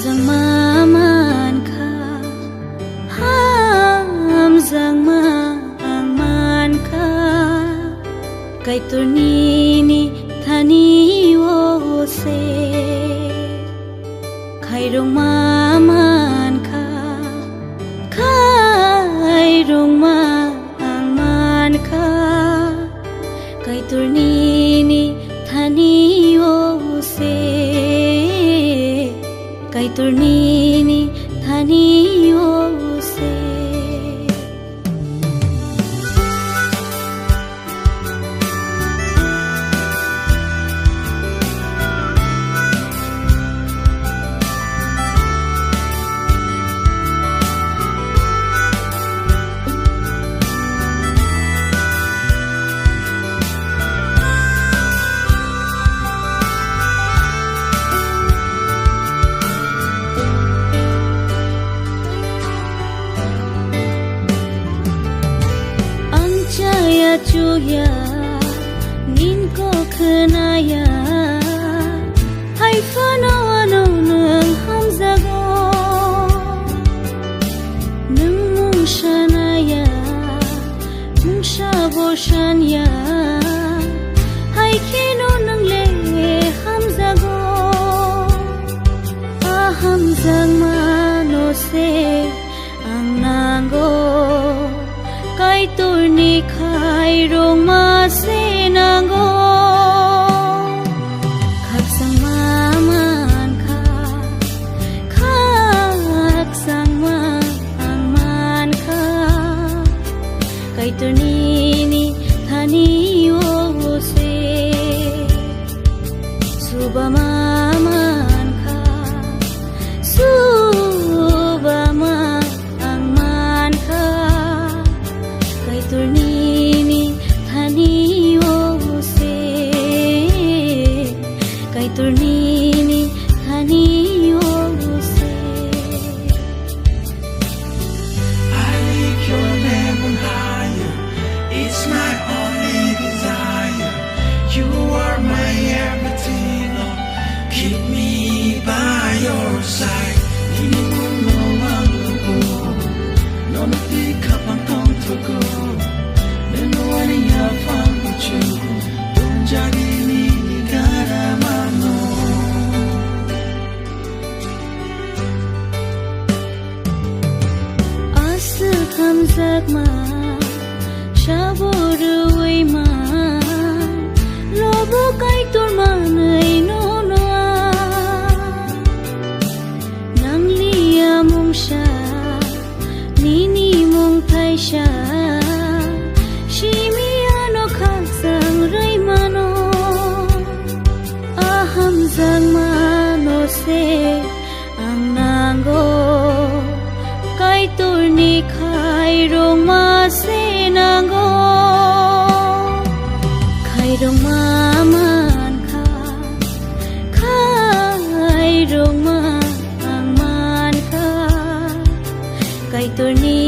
Hamzang maman ka, hamzang man ka, kay turnini thani wo se, khairong maman ka, khairong man ka, kay turnini thani wo se, kay turnini thani wo se. Cuya nin ko khenaya hai fano ano nang hamzago nang mung shanaya mung shabo shanya hai kino nang le hamzago hamzang mano se ang nango kay turni khairong masinanggo khaksang maman ka khaksang man ka kay turnini thani wo se suba maman ka suba man ka kay turnini thani wo se kay turnini thani wo se. I lift your name on higher, it's my only desire. You are my everything, oh, keep me by your side. Hindi mo mawang lugo, no pick up ang tong tugo. Then when you found with you, don't jadi ni karamano. Asal hamzak ma, shaboruwi ma, lobo kay turmanay nonoa, nang liya mong siya, nini mong tay siya. Hamzang mano se ang nango kay turni khairong masinanggo khairong maman ka khairong man ka kay turni